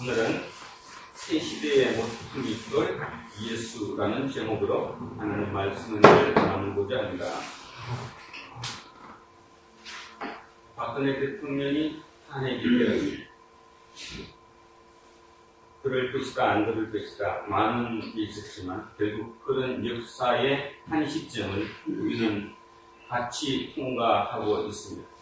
오늘은 새 시대의 모퉁이 돌 예수라는 제목으로 하나님 말씀을 나누고자 합니다. 박근혜 대통령이 탄핵이 되었습니다. 그럴 것이다 안 그럴 것이다 많은 게 있었지만 결국 그런 역사의 한 시점을 우리는 같이 통과하고 있습니다.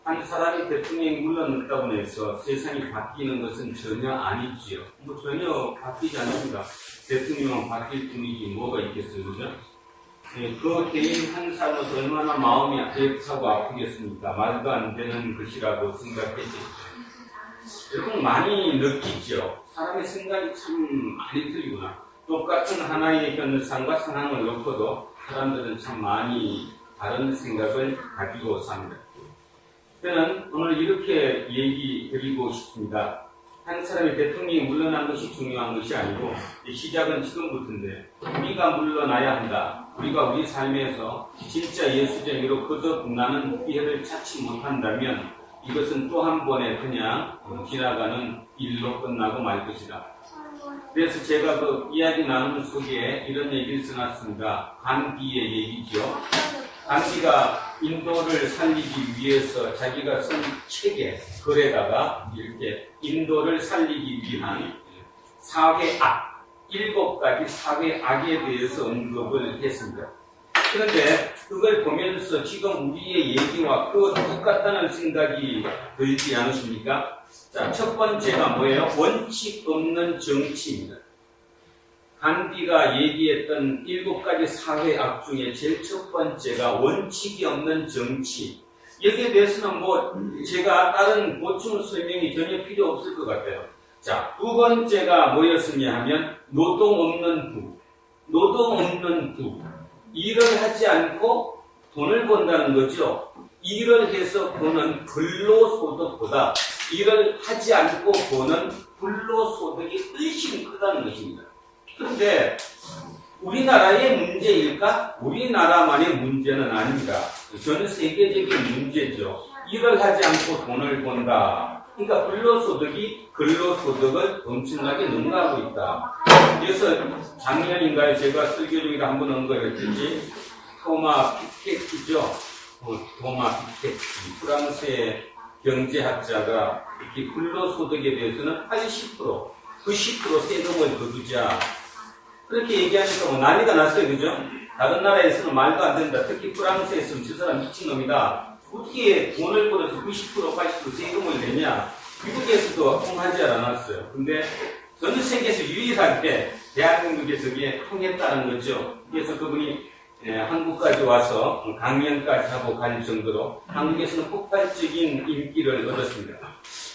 한 사람이 대통령이 물러났다고 해서 세상이 바뀌는 것은 전혀 아니지요. 전혀 바뀌지 않습니다. 대통령은 바뀔 뿐이지 뭐가 있겠어요, 그죠? 그 개인 한 사람은 얼마나 마음이 애타고 아프겠습니까? 말도 안 되는 것이라고 생각했겠죠. 여러분 많이 느끼죠. 사람의 생각이 참 많이 틀리구나. 똑같은 하나의 현상과 상황을 놓고도 사람들은 참 많이 다른 생각을 가지고 삽니다. 저는 오늘 이렇게 얘기 드리고 싶습니다. 한 사람의 대통령이 물러난 것이 중요한 것이 아니고 시작은 지금부터인데 우리가 물러나야 한다. 우리가 우리 삶에서 진짜 예수쟁이로 거듭나는 기회를 찾지 못한다면 이것은 또 한 번에 그냥 지나가는 일로 끝나고 말 것이다. 그래서 제가 그 이야기 나누는 속에 이런 얘기를 써놨습니다. 간디의 얘기죠. 간디가 인도를 살리기 위해서 자기가 쓴 책에 글에다가 이렇게 인도를 살리기 위한 사회 악, 7가지 사회 악에 대해서 언급을 했습니다. 그런데 그걸 보면서 지금 우리의 얘기와 그 똑같다는 생각이 들지 않으십니까? 자, 첫 번째가 뭐예요? 원칙 없는 정치입니다. 간디가 얘기했던 7가지 사회악 중에 제일 첫 번째가 원칙이 없는 정치. 여기에 대해서는 제가 다른 보충 설명이 전혀 필요 없을 것 같아요. 자, 두 번째가 뭐였으냐 하면 노동 없는 부. 노동 없는 부. 일을 하지 않고 돈을 번다는 거죠. 일을 해서 버는 근로소득보다 일을 하지 않고 버는 불로소득이 훨씬 크다는 것입니다. 그런데 우리나라의 문제일까? 우리나라만의 문제는 아닙니다. 전 세계적인 문제죠. 일을 하지 않고 돈을 번다. 그러니까 불로소득이 근로소득을 엄청나게 능가하고 있다. 그래서 작년인가에 제가 설교 중에 한번 언급했듯이 토마 피케티죠. 토마 피케티. 프랑스의 경제학자가 이렇게 근로소득에 대해서는 80%, 90% 세금을 거두자. 그렇게 얘기하니까 난리가 났어요. 그죠? 다른 나라에서는 말도 안 된다. 특히 프랑스에서는 저 사람 미친놈이다. 어떻게 돈을 벌어서 90%, 80% 세금을 내냐. 미국에서도 통하지 않았어요. 근데 전 세계에서 유일하게 대한민국에서 이게 통했다는 거죠. 그래서 그분이 한국까지 와서 강연까지 하고 갈 정도로 한국에서는 폭발적인 인기를 얻었습니다.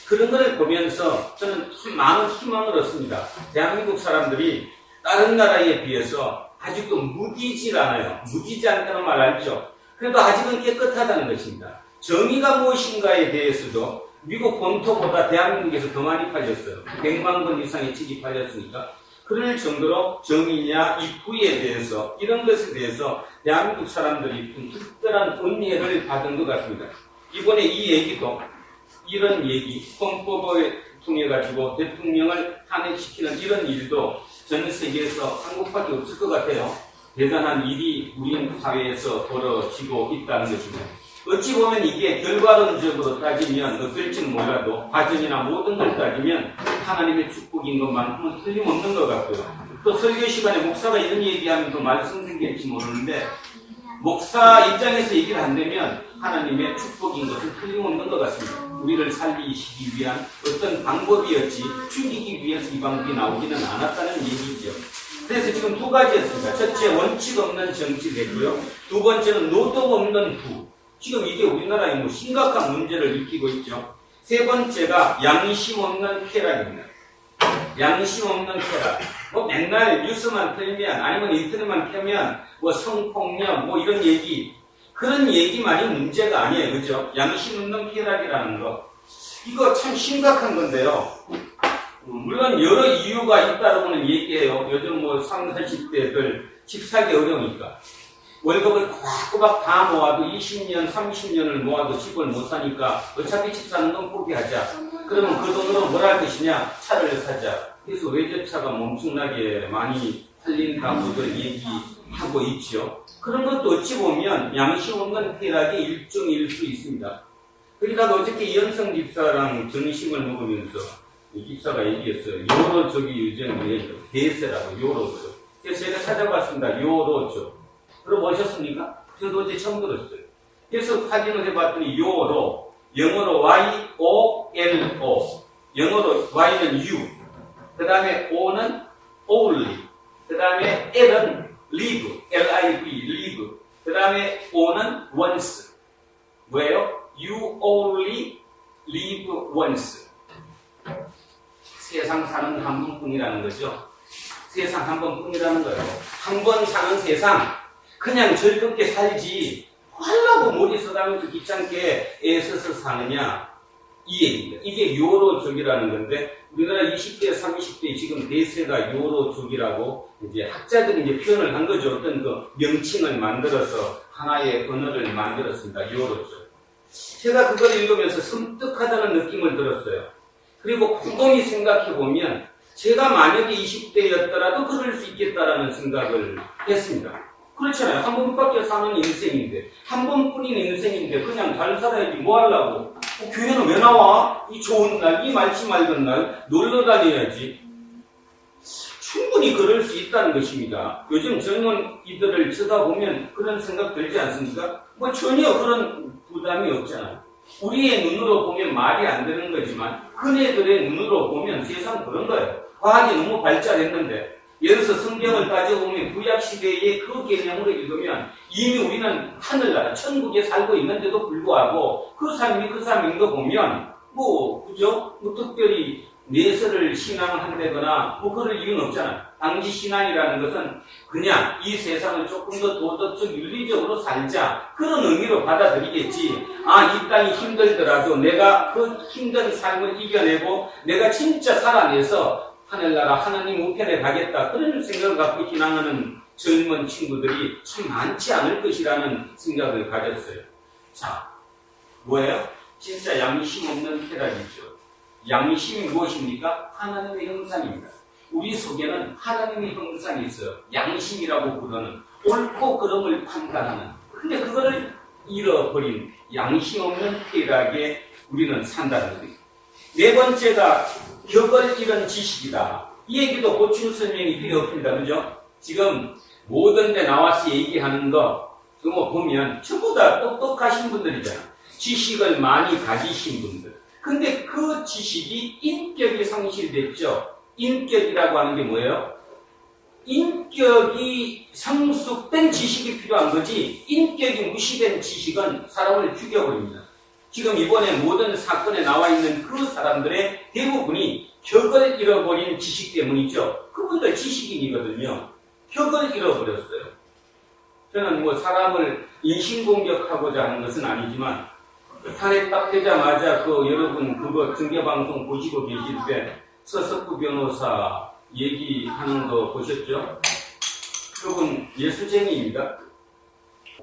그런 걸 보면서 저는 많은 희망을 얻습니다. 대한민국 사람들이 다른 나라에 비해서 아직도 무디질 않아요. 무디지 않다는 말 알죠? 그래도 아직은 깨끗하다는 것입니다. 정의가 무엇인가에 대해서도 미국 본토보다 대한민국에서 더 많이 팔렸어요. 100만 권 이상의 책이 팔렸으니까. 그럴 정도로 정의냐, 입구에 대해서, 이런 것에 대해서 대한민국 사람들이 좀 특별한 은혜를 받은 것 같습니다. 이번에 이 얘기도, 이런 얘기, 헌법을 통해가지고 대통령을 탄핵시키는 이런 일도 전 세계에서 한국밖에 없을 것 같아요. 대단한 일이 우리 사회에서 벌어지고 있다는 것입니다. 어찌 보면 이게 결과론적으로 따지면 어떨지는 몰라도 과정이나 모든 걸 따지면 하나님의 축복인 것만큼은 틀림없는 것 같고요. 또 설교 시간에 목사가 이런 얘기하면 또 말씀 생길지 모르는데 목사 입장에서 얘기를 한다면 하나님의 축복인 것은 틀림없는 것 같습니다. 우리를 살리시기 위한 어떤 방법이었지 죽이기 위해서 이 방법이 나오지는 않았다는 얘기죠. 그래서 지금 두 가지였습니다. 첫째, 원칙 없는 정치를 했고요. 두 번째는 노동 없는 부. 지금 이게 우리나라에 심각한 문제를 일으키고 있죠. 세 번째가 양심 없는 쾌락입니다. 양심 없는 쾌락. 맨날 뉴스만 틀면 아니면 인터넷만 켜면 성폭력 이런 얘기 그런 얘기만이 문제가 아니에요. 그죠? 양심 없는 쾌락이라는 거. 이거 참 심각한 건데요. 물론 여러 이유가 있다고는 얘기해요. 요즘 30, 40대들 집 사기 어려우니까. 월급을 꼬박꼬박 다 모아도 20년, 30년을 모아도 집을 못 사니까 어차피 집 사는 건 포기하자. 그러면 그 돈으로 뭘 할 것이냐? 차를 사자. 그래서 외제차가 엄청나게 많이 팔린다고들 얘기하고 있죠. 그런 것도 어찌 보면 양심 없는 쾌락의 일종일 수 있습니다. 그러니까 어저께 이현성 집사랑 점심을 먹으면서 이 집사가 얘기했어요. 요로족이 요즘 대세라고, 요로족. 그래서 제가 찾아봤습니다. 요로족. 들어보셨습니까? 저도 어제 처음 들었어요. 그래서 확인을 해봤더니 요로, 영어로 Y-O-L-O, 영어로 Y는 U, 그 다음에 O는 only, 그 다음에 L은 live, L-I-V, live, 그 다음에 O는 once. 뭐예요? You only live once. 세상 사는 한 번뿐이라는 거죠. 세상 한 번뿐이라는 거예요. 한 번 사는 세상, 그냥 즐겁게 살지 하려고 머리 써가면서 귀찮게 애써서 사느냐, 이 얘기입니다. 이게 요로족이라는 건데, 우리나라 20대, 30대 지금 대세가 요로족이라고 이제 학자들이 이제 표현을 한 거죠. 어떤 그 명칭을 만들어서 하나의 언어를 만들었습니다. 요로족. 제가 그걸 읽으면서 섬뜩하다는 느낌을 들었어요. 그리고 곰곰이 생각해보면 제가 만약에 20대였더라도 그럴 수 있겠다라는 생각을 했습니다. 그렇잖아요. 한 번밖에 사는 인생인데, 한 번뿐인 인생인데 그냥 잘 살아야지 뭐 하려고. 교회는 왜 나와? 이 좋은 날, 이 맑지 맑은 날 놀러 다녀야지. 충분히 그럴 수 있다는 것입니다. 요즘 젊은이들을 쳐다보면 그런 생각 들지 않습니까? 뭐 전혀 그런 부담이 없잖아요. 우리의 눈으로 보면 말이 안 되는 거지만 그네들의 눈으로 보면 세상 그런 거예요. 과학이 너무 발달했는데, 예를 들어서 성경을 따져보면 구약시대의 그 개념으로 읽으면 이미 우리는 하늘나라, 천국에 살고 있는데도 불구하고 그 삶이 그 삶인 거 보면 그죠? 특별히 내세를 신앙한다거나 그럴 이유는 없잖아요. 당시 신앙이라는 것은 그냥 이 세상을 조금 더 도덕적, 윤리적으로 살자, 그런 의미로 받아들이겠지. 이 땅이 힘들더라도 내가 그 힘든 삶을 이겨내고 내가 진짜 살아내서 하늘나라 하나님 우편에 가겠다, 그런 생각을 갖고 신앙하는 젊은 친구들이 참 많지 않을 것이라는 생각을 가졌어요. 자, 뭐예요? 진짜 양심 없는 쾌락이죠. 양심이 무엇입니까? 하나님의 형상입니다. 우리 속에는 하나님의 형상이 있어요. 양심이라고 부르는, 옳고 그름을 판단하는. 근데 그거를 잃어버린 양심 없는 쾌락에 우리는 산다는 거예요. 네 번째가 격을 잃은 지식이다. 이 얘기도 보충 설명이 필요 없습니다. 그죠? 지금 모든 데 나와서 얘기하는 거 그거 보면 전부 다 똑똑하신 분들이잖아. 지식을 많이 가지신 분들. 근데 그 지식이 인격이 상실됐죠. 인격이라고 하는 게 뭐예요? 인격이 성숙된 지식이 필요한 거지, 인격이 무시된 지식은 사람을 죽여버립니다. 지금 이번에 모든 사건에 나와 있는 그 사람들의 대부분이 격을 잃어버린 지식 때문이죠. 그분들 지식인이거든요. 격을 잃어버렸어요. 저는 사람을 인신공격하고자 하는 것은 아니지만, 탄핵 딱 되자마자 여러분 그거 중계방송 보시고 계실 때 서석구 변호사 얘기하는 거 보셨죠? 그분 예수쟁이입니다.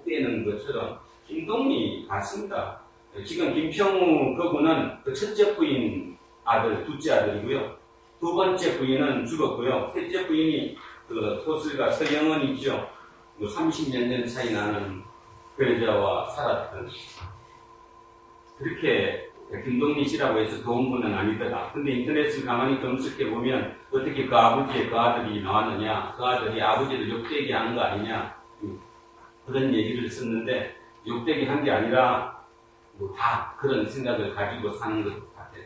때는 것처럼 김동리 같습니다. 지금 김평우 그분은 그 첫째 부인 아들, 둘째 아들이고요. 두 번째 부인은 죽었고요. 셋째 부인이 그 소설가 서영은 있죠. 30몇 년 차이 나는 그 여자와 살았던. 그렇게 김동리 씨라고 해서 좋은 분은 아니더라. 근데 인터넷을 가만히 검색해보면 어떻게 그 아버지의 그 아들이 나왔느냐, 그 아들이 아버지를 욕되게 한 거 아니냐, 그런 얘기를 썼는데, 욕되게 한 게 아니라 다 그런 생각을 가지고 사는 것 같아요.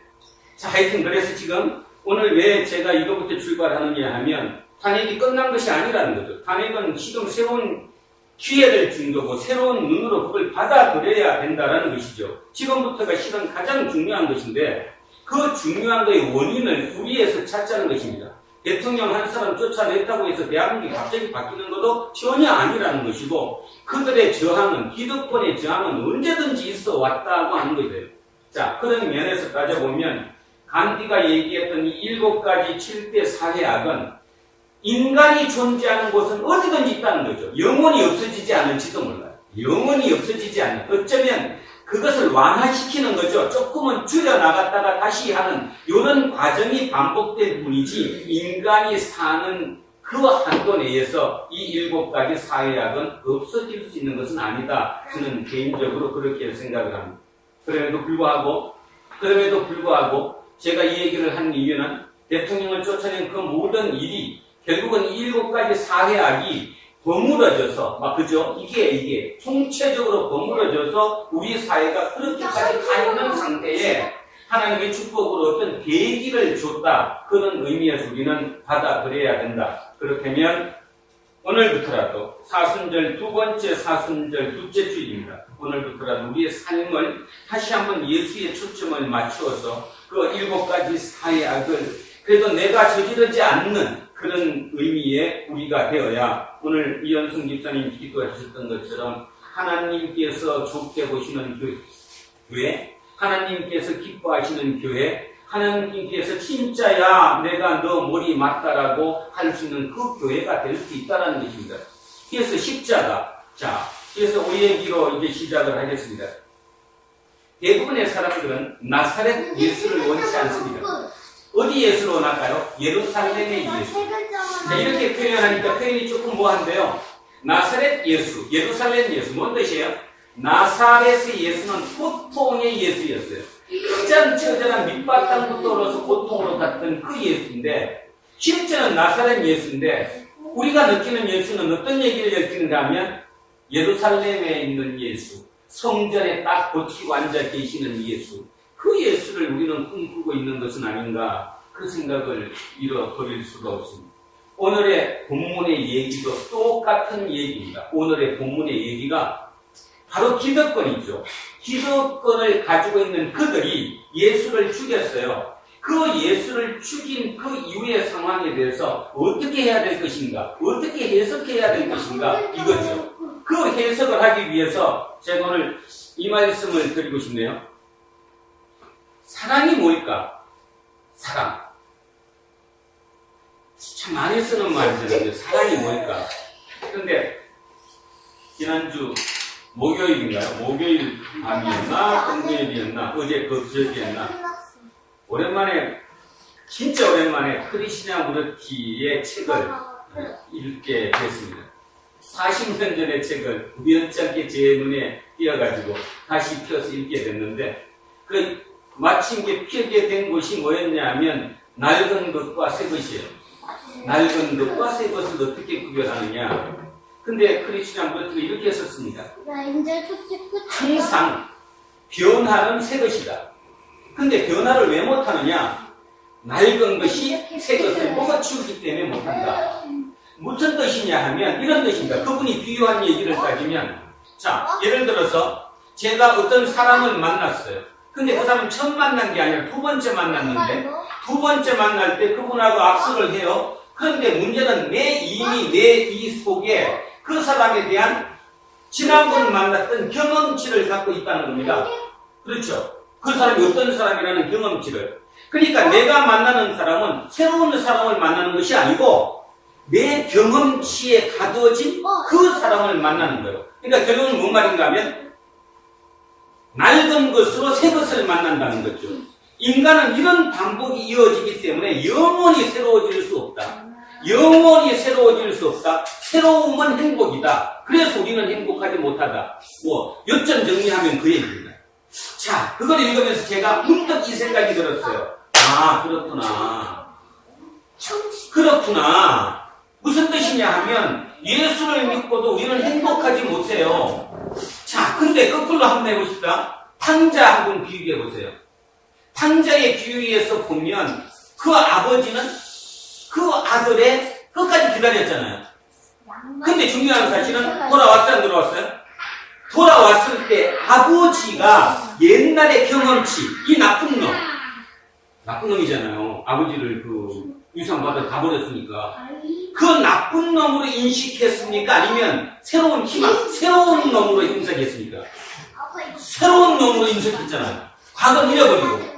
자, 하여튼 그래서 지금 오늘 왜 제가 이거부터 출발하느냐 하면, 탄핵이 끝난 것이 아니라는 거죠. 탄핵은 지금 새로운 기회를 준 거고 새로운 눈으로 그걸 받아들여야 된다는 것이죠. 지금부터가 실은 가장 중요한 것인데, 그 중요한 거의 원인을 우리에서 찾자는 것입니다. 대통령 한 사람 쫓아냈다고 해서 대한민국이 갑자기 바뀌는 것도 전혀 아니라는 것이고, 그들의 저항은, 기득권의 저항은 언제든지 있어 왔다고 하는 거예요. 자, 그런 면에서 따져보면 간디가 얘기했던 이 7가지 7대 사회악은 인간이 존재하는 곳은 어디든지 있다는 거죠. 영원히 없어지지 않을지도 몰라요. 영원히 없어지지 않는, 어쩌면 그것을 완화시키는 거죠. 조금은 줄여나갔다가 다시 하는 이런 과정이 반복될 뿐이지 인간이 사는 그 한도 내에서 이 7가지 사회학은 없어질 수 있는 것은 아니다. 저는 개인적으로 그렇게 생각을 합니다. 그럼에도 불구하고 제가 이 얘기를 한 이유는 대통령을 쫓아낸 그 모든 일이 결국은 이 7가지 사회학이 버무려져서, 그죠? 이게 총체적으로 버무려져서 우리 사회가 그렇게까지 가 있는 상태에 하나님의 축복으로 어떤 계기를 줬다. 그런 의미에서 우리는 받아들여야 된다. 그렇다면 오늘부터라도 사순절 두 번째 사순절 둘째 주일입니다. 오늘부터라도 우리의 삶을 다시 한번 예수의 초점을 맞추어서 그 7가지 사회학을 그래도 내가 저지르지 않는 그런 의미의 우리가 되어야 오늘 이현승 집사님 기도하셨던 것처럼 하나님께서 좋게 보시는 교회, 하나님께서 기뻐하시는 교회, 하나님께서 진짜야 내가 너 머리 맞다라고 할 수 있는 그 교회가 될 수 있다는 것입니다. 그래서 십자가, 그래서 우리얘기로 이제 시작을 하겠습니다. 대부분의 사람들은 나사렛 예수를 원치 않습니다. 어디 예수로 원할까요? 예루살렘의 예수. 이렇게 표현하니까 표현이 조금 뭐한데요. 나사렛 예수, 예루살렘 예수. 뭔 뜻이에요? 나사렛의 예수는 보통의 예수였어요. 가장 처절한 밑바탕부터 올라서 고통으로 갔던 그 예수인데 실제는 나사렛 예수인데 우리가 느끼는 예수는 어떤 얘기를 느끼는가 하면 예루살렘에 있는 예수, 성전에 딱 버티고 앉아 계시는 예수, 그 예수를 우리는 꿈꾸고 있는 것은 아닌가 그 생각을 잃어버릴 수가 없습니다. 오늘의 본문의 얘기도 똑같은 얘기입니다. 오늘의 본문의 얘기가 바로 기득권이죠. 기득권을 가지고 있는 그들이 예수를 죽였어요. 그 예수를 죽인 그 이후의 상황에 대해서 어떻게 해야 될 것인가, 어떻게 해석해야 될 것인가 이거죠. 그 해석을 하기 위해서 제가 오늘 이 말씀을 드리고 싶네요. 사랑이 뭘까? 사랑. 참 많이 쓰는 말이잖아요. 사랑이 뭘까? 그런데 지난주 목요일인가요? 목요일 밤이었나? 금요일이었나? 어제 그저께였나? 오랜만에, 진짜 오랜만에 크리스티나 무르티의 책을 읽게 됐습니다. 40년 전의 책을 우연찮게 제 눈에 띄어가지고 다시 펴서 읽게 됐는데 그 마침 펴게 된 곳이 뭐였냐 하면 낡은 것과 새 것이에요. 낡은 것과 새 것을 어떻게 구별하느냐. 근데 크리스티나 무르티가 이렇게 썼습니다. 항상 변화는 새 것이다. 근데 변화를 왜 못하느냐? 낡은 것이 새 것을 먹어치우기 때문에 못한다. 무슨 뜻이냐 하면 이런 뜻입니다. 그분이 비유한 얘기를 따지면, 예를 들어서 제가 어떤 사람을 만났어요. 근데 그 사람은 처음 만난 게 아니라 두 번째 만났는데 두 번째 만날 때 그분하고 악수를 해요. 그런데 문제는 이미 내 이 속에 그 사람에 대한 지난번 만났던 경험치를 갖고 있다는 겁니다. 그렇죠? 그 사람이 어떤 사람이라는 경험치를. 그러니까 내가 만나는 사람은 새로운 사람을 만나는 것이 아니고 내 경험치에 가두어진 그 사람을 만나는 거예요. 그러니까 결론은 뭔 말인가 하면 낡은 것으로 새 것을 만난다는 거죠. 인간은 이런 반복이 이어지기 때문에 영원히 새로워질 수 없다. 영원히 새로워질 수 없다. 새로움은 행복이다. 그래서 우리는 행복하지 못하다. 요점 정리하면 그 얘기입니다. 그걸 읽으면서 제가 문득 이 생각이 들었어요. 그렇구나. 무슨 뜻이냐 하면 예수를 믿고도 우리는 행복하지 못해요. 근데 거꾸로 한번 해봅시다. 탕자 한번 비유해보세요. 탕자의 비유에서 보면 그 아버지는 그 아들의 끝까지 기다렸잖아요. 근데 중요한 사실은 돌아왔어요, 안 돌아왔어요? 돌아왔을 때 아버지가 옛날의 경험치, 이 나쁜 놈이잖아요. 아버지를 유산 받아 가버렸으니까. 그 나쁜 놈으로 인식했습니까? 아니면 새로운 희망, 새로운 놈으로 인식했습니까? 새로운 놈으로 인식했잖아요. 과거는 잃어버리고.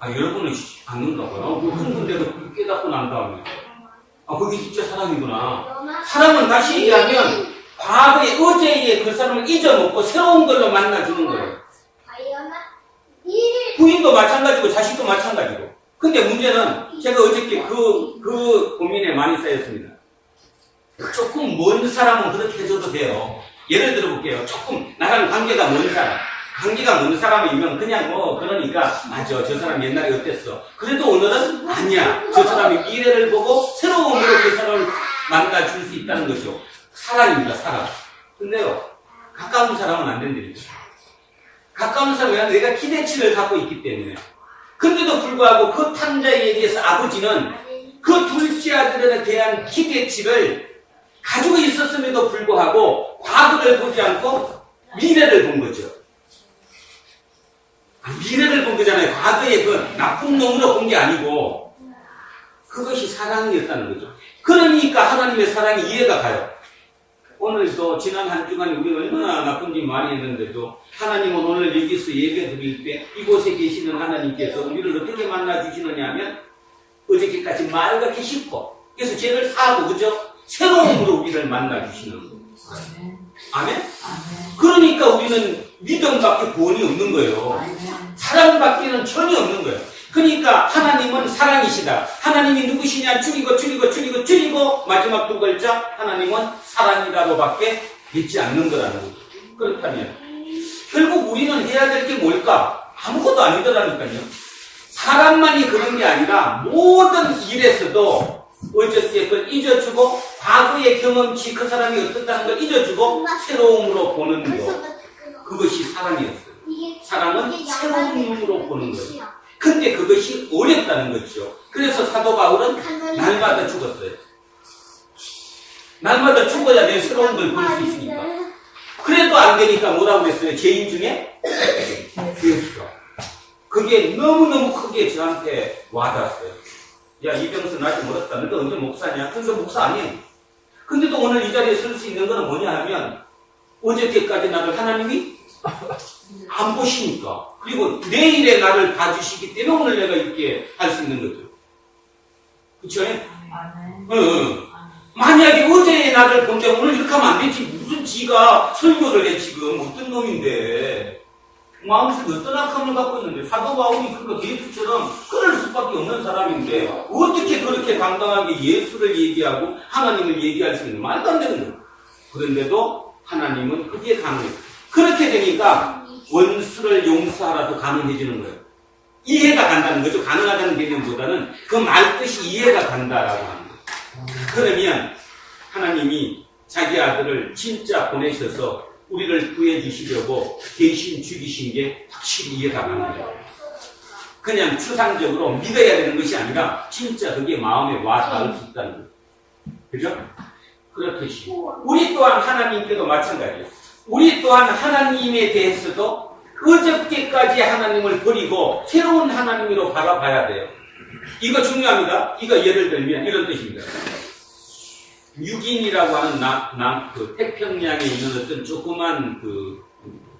여러분은 안 는다고요? 큰 군데도 깨닫고 난 다음에. 그게 진짜 사랑이구나. 사랑은 다시 얘기하면 과거의 어제의 그 사람을 잊어먹고 새로운 걸로 만나주는 거예요. 부인도 마찬가지고 자식도 마찬가지고. 근데 문제는 제가 어저께 그 고민에 많이 쌓였습니다. 조금 먼 사람은 그렇게 해줘도 돼요. 예를 들어 볼게요. 조금 나랑 관계가 먼 사람. 관계가 먼 사람이면 그냥 그러니까 맞아, 저 사람 옛날에 어땠어. 그래도 오늘은 아니야, 저 사람이 미래를 보고 새로움으로 그 사람을 만나줄 수 있다는 거죠. 사랑입니다, 사랑. 근데요, 가까운 사람은 안 된다니까. 가까운 사람은 내가 기대치를 갖고 있기 때문에. 근데도 불구하고 그 탕자에 대해서 아버지는 그 둘째 아들에 대한 기대치를 가지고 있었음에도 불구하고 과거를 보지 않고 미래를 본 거죠. 미래를 본 거잖아요. 과거의 그 나쁜 놈으로 본 게 아니고 그것이 사랑이었다는 거죠. 그러니까 하나님의 사랑이 이해가 가요. 오늘도 지난 한 주간에 우리가 얼마나 나쁜 짓 많이 했는데도 하나님은 오늘 여기서 예배 드릴 때 이곳에 계시는 하나님께서 우리를 어떻게 만나주시느냐 하면 어저께까지 말 같기 쉽고 그래서 죄를 사하고 그죠? 새로움으로 우리를 만나주시는 거. 아멘? 그러니까 우리는 믿음밖에 구원이 없는 거예요. 사랑밖에는 전혀 없는 거예요. 그러니까 하나님은 사랑이시다. 하나님이 누구시냐? 줄이고 마지막 두 글자 하나님은 사랑이라고밖에 되지 않는 거라는 거죠. 그렇다면 결국 우리는 해야 될 게 뭘까? 아무것도 아니더라니까요. 사람만이 그런 게 아니라 모든 일에서도 어저께 그걸 잊어주고 과거의 경험치 그 사람이 어떻다는 걸 잊어주고 새로움으로 보는 것. 그것이 사랑이었어요. 사랑은 새로운 눈으로 보는 거예요. 근데 그것이 어렵다는 거죠. 그래서 사도 바울은 날마다 죽었어요. 날마다 죽어야 내 새로운 걸 볼 수 있으니까. 그래도 안 되니까 뭐라고 그랬어요? 죄인 중에 죄수가. 그게 너무너무 크게 저한테 와닿았어요. 야, 이병선 아직 멀었다. 너가 언제 목사냐? 근데 목사 아니에요. 근데도 오늘 이 자리에 설 수 있는 건 뭐냐 하면 어저께까지 나를 하나님이 안 보시니까 그리고 내일의 나를 봐주시기 때문에 오늘 내가 이렇게 할 수 있는 거죠. 그쵸? 만약에 어제의 나를 본데 오늘 이렇게 하면 안 되지. 무슨 지가 설교를 해 지금. 어떤 놈인데. 마음속에 어떤 악함을 갖고 있는데 사도 바울이 그러니까 예수처럼 끊을 수밖에 없는 사람인데 어떻게 그렇게 당당하게 예수를 얘기하고 하나님을 얘기할 수 있는 말도 안 되는 거예요. 그런데도 하나님은 그게 가능해요. 그렇게 되니까 원수를 용서하라도 가능해지는 거예요. 이해가 간다는 거죠. 가능하다는 개념보다는 그 말뜻이 이해가 간다라고 하는 거예요. 그러면 하나님이 자기 아들을 진짜 보내셔서 우리를 구해주시려고 대신 죽이신 게 확실히 이해가 가는 거예요. 그냥 추상적으로 믿어야 되는 것이 아니라 진짜 그게 마음에 와 닿을 수 있다는 거예요. 그죠? 그렇듯이 우리 또한 하나님께도 마찬가지예요. 우리 또한 하나님에 대해서도 어저께까지 하나님을 버리고 새로운 하나님으로 바라봐야 돼요. 이거 중요합니다. 이거 예를 들면 이런 뜻입니다. 유긴이라고 하는 그 태평양에 있는 어떤 조그만 그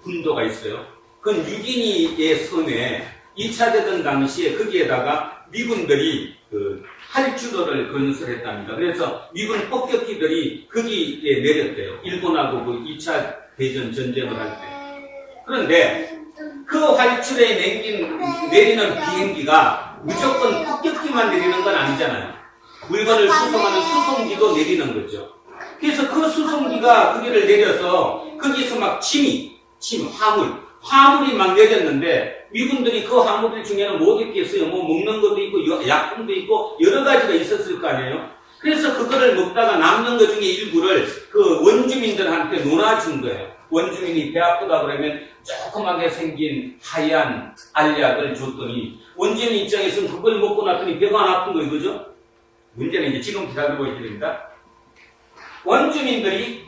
군도가 있어요. 그건 유기니의 섬에 2차 대전 당시에 거기에다가 미군들이 그 활주로를 건설했답니다. 그래서 미군 폭격기들이 거기에 내렸대요. 일본하고 그 2차 대전 전쟁을 할 때. 그런데 그 활주로에 내리는 비행기가 무조건 폭격기만 내리는 건 아니잖아요. 물건을 수송하는 수송기도 내리는 거죠. 그래서 그 수송기가 거기를 내려서 거기서 막 화물이 막 내렸는데 미군들이 그 화물 중에는 뭐 있겠어요? 뭐 먹는 것도 있고 약품도 있고 여러 가지가 있었을 거 아니에요? 그래서 그거를 먹다가 남는 것 중에 일부를 그 원주민들한테 논아준 거예요. 원주민이 배 아프다 그러면 조그맣게 생긴 하얀 알약을 줬더니 원주민 입장에서는 그걸 먹고 났더니 배가 안 아픈 거 이거죠? 문제는 이제 지금 기다리고 있습니다. 원주민들이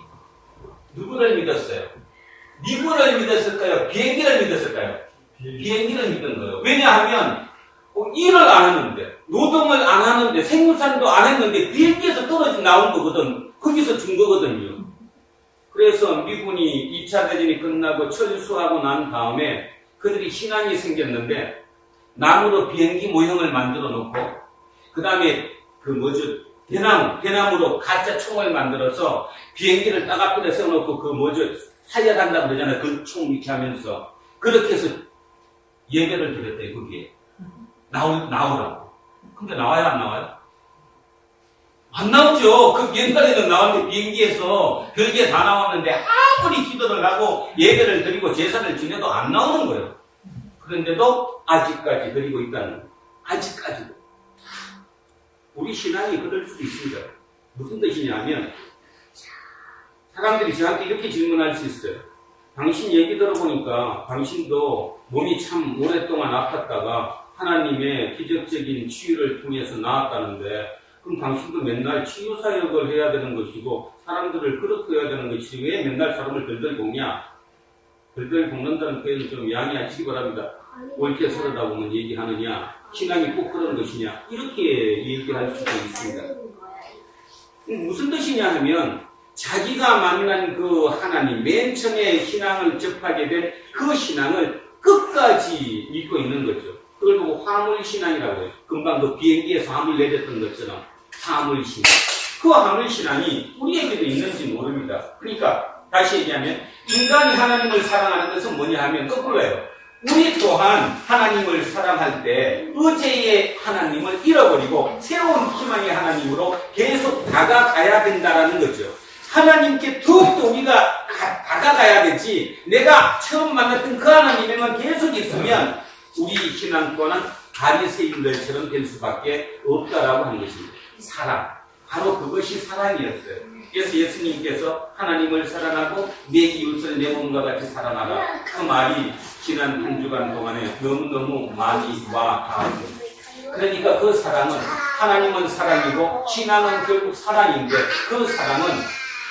누구를 믿었어요? 미군을 믿었을까요? 비행기를 믿었을까요? 비행기를 믿은 거예요. 왜냐하면 일을 안 하는데 노동을 안 하는데 생산도 안 했는데 비행기에서 떨어져 나온 거거든. 거기서 준 거거든요. 그래서 미군이 2차 대전이 끝나고 철수하고 난 다음에 그들이 희난이 생겼는데 나무로 비행기 모형을 만들어 놓고 그 다음에 대나무로 가짜 총을 만들어서 비행기를 딱 앞에 세워놓고 그 사격한다고 그러잖아요. 그 총 이렇게 하면서. 그렇게 해서 예배를 드렸대요, 거기에. 나오라고. 근데 나와요, 안 나와요? 안 나오죠. 그 옛날에는 나왔는데 비행기에서 별게 다 나왔는데 아무리 기도를 하고 예배를 드리고 제사를 지내도 안 나오는 거예요. 그런데도 아직까지 드리고 있다는 거예요. 아직까지도. 우리 신앙이 그럴 수도 있습니다. 무슨 뜻이냐면 사람들이 저한테 이렇게 질문할 수 있어요. 당신 얘기 들어보니까 당신도 몸이 참 오랫동안 아팠다가 하나님의 기적적인 치유를 통해서 나았다는데 그럼 당신도 맨날 치유사역을 해야 되는 것이고 사람들을 그렇게 해야 되는 것이지 왜 맨날 사람을 덜덜 볶냐? 덜덜 볶는다는 표현은 좀 양해하시기 바랍니다. 옳게 서러다 보면 얘기하느냐? 신앙이 꼭 그런 것이냐? 이렇게 얘기할 수도 있습니다. 무슨 뜻이냐 하면 자기가 만난 그 하나님, 맨 처음에 신앙을 접하게 된 그 신앙을 끝까지 믿고 있는 거죠. 그걸 보고 화물신앙이라고 해요. 금방 그 비행기에서 화물 내렸던 것처럼 화물신앙. 그 화물신앙이 우리에게도 있는지 모릅니다. 그러니까 다시 얘기하면 인간이 하나님을 사랑하는 것은 뭐냐 하면 거꾸로예요. 우리 또한 하나님을 사랑할 때 어제의 하나님을 잃어버리고 새로운 희망의 하나님으로 계속 다가가야 된다는 거죠. 하나님께 더욱더 우리가 다가가야 되지 내가 처음 만났던 그 하나님에만 계속 있으면 우리 신앙 또한 바리새인들처럼 될 수밖에 없다라고 하는 것입니다. 사랑. 바로 그것이 사랑이었어요. 그래서 예수님께서 하나님을 사랑하고 내 이웃을 내 몸과 같이 사랑하라. 그 말이 지난 한 주간 동안에 너무너무 많이 와 닿았습니다. 그러니까 그 사랑은 하나님은 사랑이고 신앙은 결국 사랑인데 그 사랑은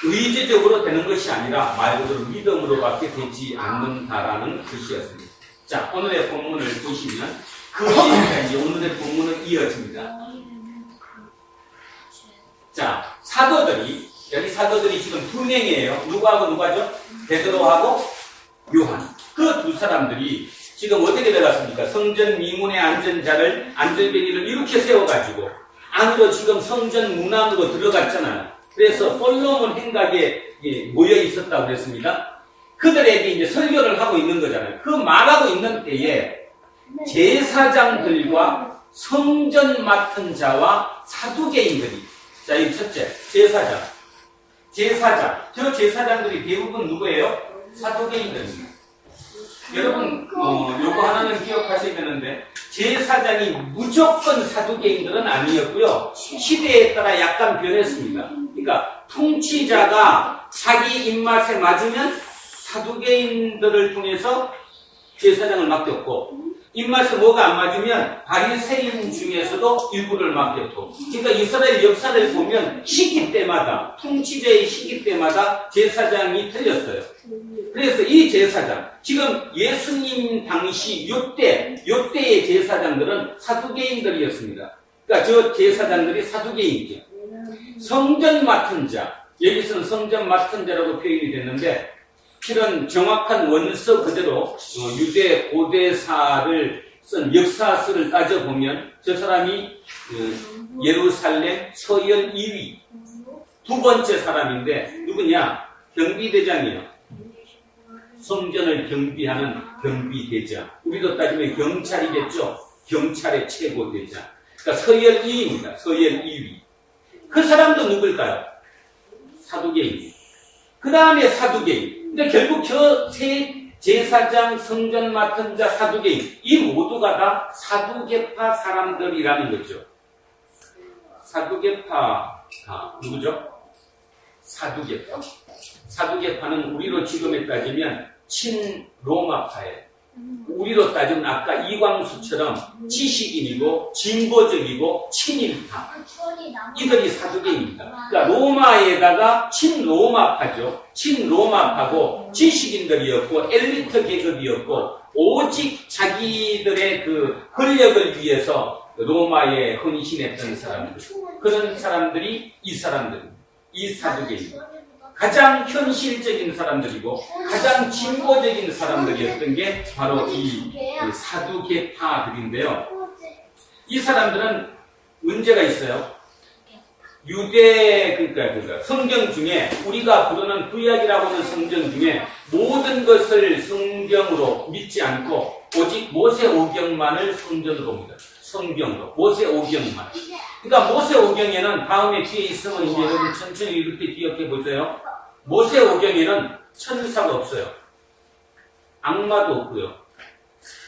의지적으로 되는 것이 아니라 말 그대로 믿음으로밖에 되지 않는다라는 뜻이었습니다. 자, 오늘의 본문을 보시면 그 얘기가 오늘의 본문은 이어집니다. 자, 여기 사도들이 지금 두 명이에요. 누구하고 누가죠? 베드로하고 요한. 그 두 사람들이 지금 어떻게 되었습니까? 성전 미문의 안전벨리를 이렇게 세워가지고 안으로 지금 성전 문 안으로 들어갔잖아요. 그래서 솔로몬 행각에 모여 있었다고 그랬습니다. 그들에게 이제 설교를 하고 있는 거잖아요. 그 말하고 있는 때에 제사장들과 성전 맡은 자와 사두개인들이 자, 이 첫째, 제사장. 저 제사장들이 대부분 누구예요? 사두개인들입니다. 여러분, 요거 하나는 기억하셔야 되는데, 제사장이 무조건 사두개인들은 아니었고요. 시대에 따라 약간 변했습니다. 그러니까, 통치자가 자기 입맛에 맞으면 사두개인들을 통해서 제사장을 맡겼고, 입맛에 뭐가 안 맞으면 바리새인 중에서도 일부를 맡겼고, 그러니까 이스라엘 역사를 보면 시기 때마다 통치자의 시기 때마다 제사장이 틀렸어요. 그래서 이 제사장 지금 예수님 당시 요때의 제사장들은 사두개인들이었습니다. 그러니까 저 제사장들이 사두개인이죠. 성전 맡은 자 여기서는 성전 맡은 자라고 표현이 됐는데 실은 정확한 원서 그대로 유대 고대사를 쓴 역사서를 따져보면 저 사람이 예루살렘 서열 2위 두 번째 사람인데 누구냐? 경비대장이에요. 성전을 경비하는 경비대장. 우리도 따지면 경찰이겠죠. 경찰의 최고대장. 그러니까 서열 2위입니다. 서열 2위. 그 사람도 누굴까요? 사두개인. 그 다음에 사두개인. 근데 결국 저 세 제사장, 성전 맡은 자, 사두개인 이 모두가 다 사두개파 사람들이라는 거죠. 사두개파가 누구죠? 사두개파. 사두개파는 우리로 지금에 따지면 친로마파예요. 우리로 따지면 아까 이광수처럼 지식인이고 진보적이고 친일파 이들이 사두개입니다. 그러니까 로마에다가 친로마파죠. 친로마파고 지식인들이었고 엘리트 계급이었고 오직 자기들의 그 권력을 위해서 로마에 헌신했던 사람들. 그런 사람들이 이 사람들입니다. 이 사두개입니다. 가장 현실적인 사람들이고 가장 진보적인 사람들이었던 게 바로 이 사두개파들인데요. 이 사람들은 문제가 있어요. 그러니까 성경 중에 우리가 부르는 구약이라고 하는 성경 중에 모든 것을 성경으로 믿지 않고 오직 모세오경만을 성전으로 봅니다. 성경으로 모세오경만. 그러니까 모세오경에는 다음에 뒤에 있으면 이제 여러분 천천히 이렇게 기억해 보세요. 모세오경에는 천사가 없어요. 악마도 없고요.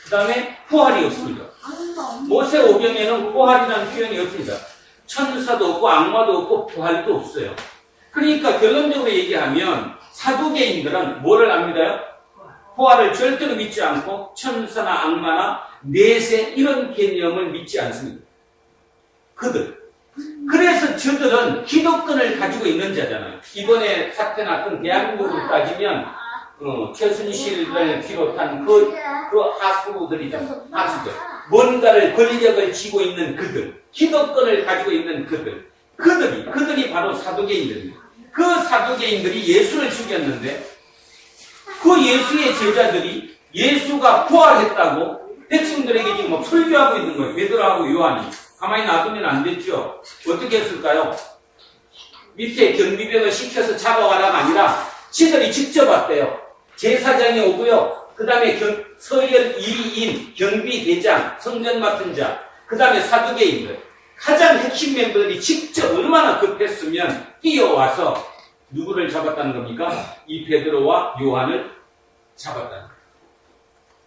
그 다음에 부활이 없습니다. 모세오경에는 부활이라는 표현이 없습니다. 천사도 없고 악마도 없고 부활도 없어요. 그러니까 결론적으로 얘기하면 사두개인들은 뭐를 안 믿어요? 부활을 절대로 믿지 않고 천사나 악마나 내세 이런 개념을 믿지 않습니다. 그래서 저들은 기독권을 가지고 있는 자잖아요. 이번에 사태 났던 대한민국으로 따지면 최순실을 비롯한 그 하수들이죠. 하수들. 뭔가를 권력을 쥐고 있는 그들. 기독권을 가지고 있는 그들이 바로 사두개인들입니다. 그 사두개인들이 예수를 죽였는데 그 예수의 제자들이 예수가 부활했다고 백성들에게 지금 막 설교하고 있는 거예요. 베드로하고 요한이. 가만히 놔두면 안 됐죠. 어떻게 했을까요? 밑에 경비병을 시켜서 잡아와라가 아니라 지들이 직접 왔대요. 제사장이 오고요. 그 다음에 서열 2위인 경비대장, 성전 맡은 자, 그 다음에 사두개인들. 가장 핵심 멤버들이 직접 얼마나 급했으면 뛰어와서 누구를 잡았다는 겁니까? 이 베드로와 요한을 잡았다는 거예요.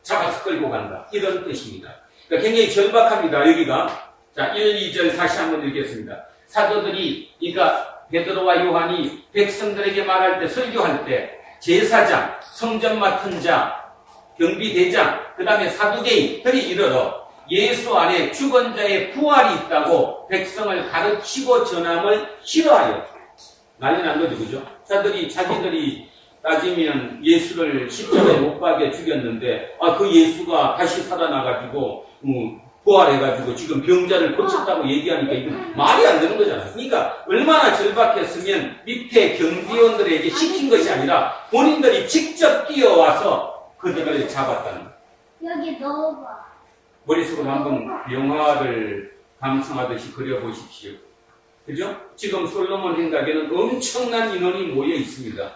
잡아서 끌고 간다. 이런 뜻입니다. 그러니까 굉장히 절박합니다. 여기가. 자, 1, 2절 다시 한번 읽겠습니다. 사도들이, 그러니까 베드로와 요한이 백성들에게 말할 때, 설교할 때 제사장, 성전 맡은 자, 경비대장, 그 다음에 사두개인들이 이르러 예수 안에 죽은 자의 부활이 있다고 백성을 가르치고 전함을 싫어하여. 난리 난 거죠, 그죠? 자기들이 따지면 예수를 십자가에 못 박여 죽였는데, 그 예수가 다시 살아나가지고, 부활해가지고 지금 병자를 고쳤다고 얘기하니까 이건 말이 안 되는 거잖아요. 그러니까 얼마나 절박했으면 밑에 경비원들에게 시킨 것이 아니라 본인들이 직접 뛰어와서 그들을 잡았다는 거예요. 여기 넣어봐. 머릿속으로 한번 영화를 감상하듯이 그려보십시오. 그죠? 지금 솔로몬 행각에는 엄청난 인원이 모여 있습니다.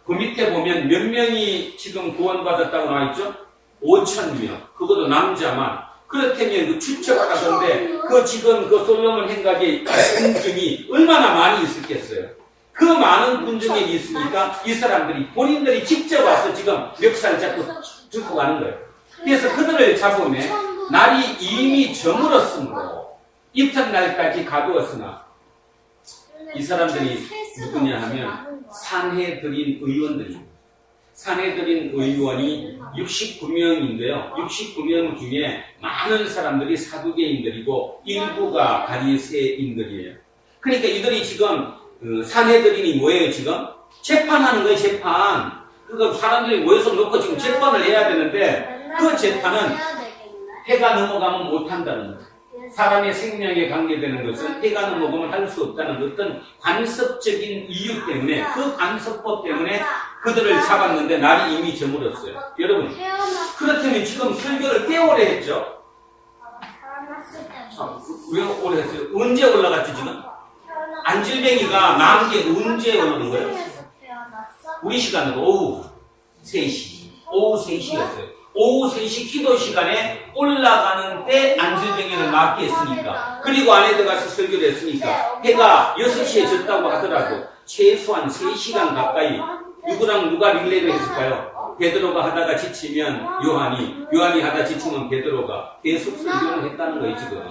그 밑에 보면 몇 명이 지금 구원받았다고 나와있죠? 5,000명. 그것도 남자만. 그렇다면 그 추측하던데 지금 솔로몬 행각의 군중이 얼마나 많이 있었겠어요? 그 많은 군중에 있으니까 이 사람들이 본인들이 직접 와서 지금 멱살 잡고 죽고 가는 거예요. 그래서 그들을 잡으면 날이 이미 저물었으므로 이튿날까지 가두었으나 이 사람들이 누구냐 하면 산헤드린 의원들입니다. 산헤드린 의원이 69명인데요. 69명 중에 많은 사람들이 사두개인들이고 일부가 바리새인들이에요. 그러니까 이들이 지금 산헤드린이 뭐예요 지금? 재판하는 거예요. 재판. 그러니까 사람들이 모여서 놓고 지금 재판을 해야 되는데 그 재판은 해가 넘어가면 못한다는 거예요. 사람의 생명에 관계되는 것은 해가 넘어가면 할 수 없다는 어떤 관습적인 이유 때문에 그 관습법 때문에 그들을 잡았는데 날이 이미 저물었어요. 여러분 그렇다면 지금 설교를 꽤 오래 했죠? 왜 오래 했어요? 언제 올라갔죠 지금? 안질뱅이가 나온 게 언제 오는 거예요? 우리 시간으로 오후 3시. 오후 3시였어요. 오후 3시 기도 시간에 올라가는 때 안질뱅이를 맞게 했으니까. 그리고 안에 들어가서 설교를 했으니까. 해가 6시에 졌다고 하더라도 최소한 3시간 가까이 누구랑 누가 릴레이를 했을까요? 베드로가 하다가 지치면 요한이 하다 지치면 베드로가 계속 설교를 했다는 거예요, 지금.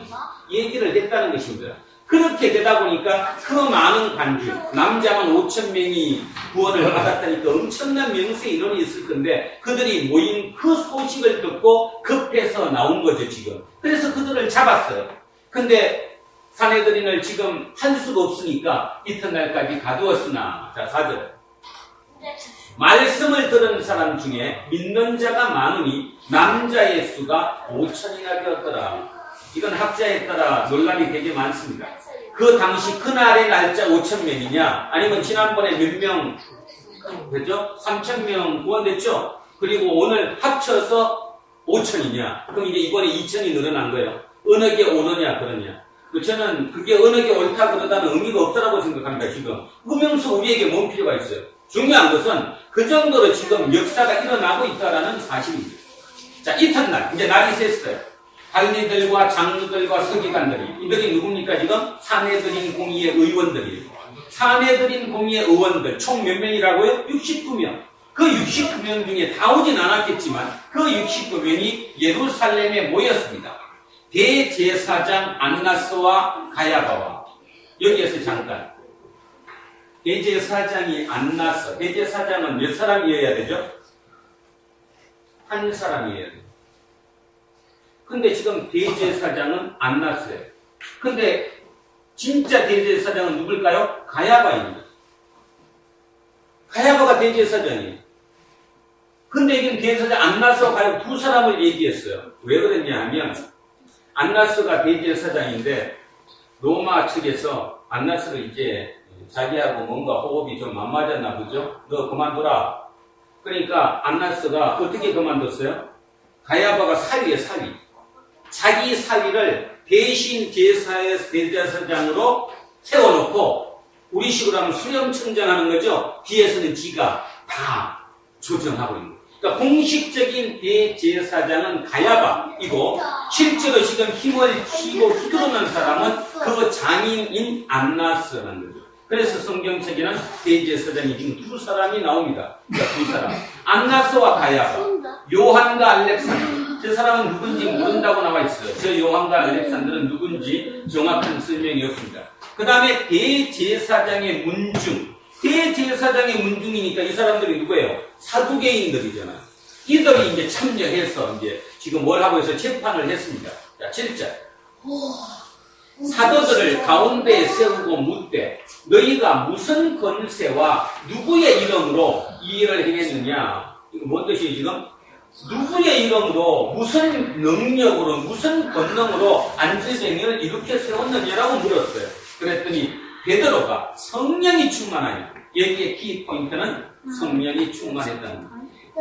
얘기를 했다는 것입니다. 그렇게 되다 보니까 그 많은 관중, 남자만 5,000명이 구원을 받았다니까 엄청난 명수의 인원이 있을 건데 그들이 모인 그 소식을 듣고 급해서 나온 거죠, 지금. 그래서 그들을 잡았어요. 근데 산헤드린을 지금 할 수가 없으니까 이튿날까지 가두었으나, 자, 4절. 말씀을 들은 사람 중에 믿는 자가 많으니 남자의 수가 5,000이나 되었더라. 이건 학자에 따라 논란이 되게 많습니다. 그 당시 그날의 날짜 5,000명이냐 아니면 지난번에 몇 명 됐죠? 3,000명 구원됐죠? 그리고 오늘 합쳐서 5,000이냐 그럼 이제 이번에 2,000이 늘어난 거예요. 어느 게 오느냐 그러냐. 저는 그게 어느 게 옳다 그러다는 의미가 없다고 생각합니다. 지금 음명수 우리에게 뭔 필요가 있어요? 중요한 것은 그 정도로 지금 역사가 일어나고 있다는 사실입니다. 자, 이튿날 이제 날이 샜어요. 관리들과 장로들과 서기관들이, 이들이 누굽니까? 지금 사내들인 공의의 의원들이에요. 사내들인 공의의 의원들 총 몇 명이라고요? 69명. 그 69명 중에 다 오진 않았겠지만 그 69명이 예루살렘에 모였습니다. 대제사장 안나스와 가야바와, 여기에서 잠깐, 대제사장이 안나스, 대제사장은 몇 사람이어야 되죠? 한 사람이어야 돼요. 근데 지금 대제사장은 안나스예요. 근데 진짜 대제사장은 누굴까요? 가야바입니다. 가야바가 대제사장이에요. 근데 이건 대제사장 안나스와 가야바 두 사람을 얘기했어요. 왜 그랬냐 하면 안나스가 대제사장인데 로마 측에서 안나스를 이제 자기하고 뭔가 호흡이 좀 안 맞았나 보죠? 너 그만둬라. 그러니까 안나스가 어떻게 그만뒀어요? 가야바가 사위에 사위. 자기 사위를 대신 제사의 대제사장으로 세워놓고 우리 식으로 하면 수렴청정하는 거죠. 뒤에서는 지가 다 조정하고 있는 거예요. 그러니까 공식적인 대제사장은 가야바이고 실제로 지금 힘을 쥐고 휘두르는 사람은 그 장인인 안나스라는 거죠. 그래서 성경책에는 대제사장이 지금 두 사람이 나옵니다. 그러니까 두 사람. 안나스와 가야바, 요한과 알렉산더. 저 사람은 누군지 모른다고 나와 있어요. 저 요한과 알렉산더는 누군지 정확한 설명이 없습니다. 그 다음에 대제사장의 문중. 대제사장의 문중이니까 이 사람들이 누구예요? 사두개인들이잖아요. 이들이 이제 참여해서 이제 지금 뭘 하고 해서 재판을 했습니다. 자, 7절. 사도들을 가운데에 세우고 묻되 너희가 무슨 권세와 누구의 이름으로 이 일을 행했느냐? 이거 뭔 뜻이에요 지금? 누구의 이름으로 무슨 능력으로 무슨 권능으로 안지쟁이를 이렇게 세웠느냐라고 물었어요. 그랬더니 베드로가 성령이 충만하니, 여기에 키포인트는 성령이 충만했다는 거예요.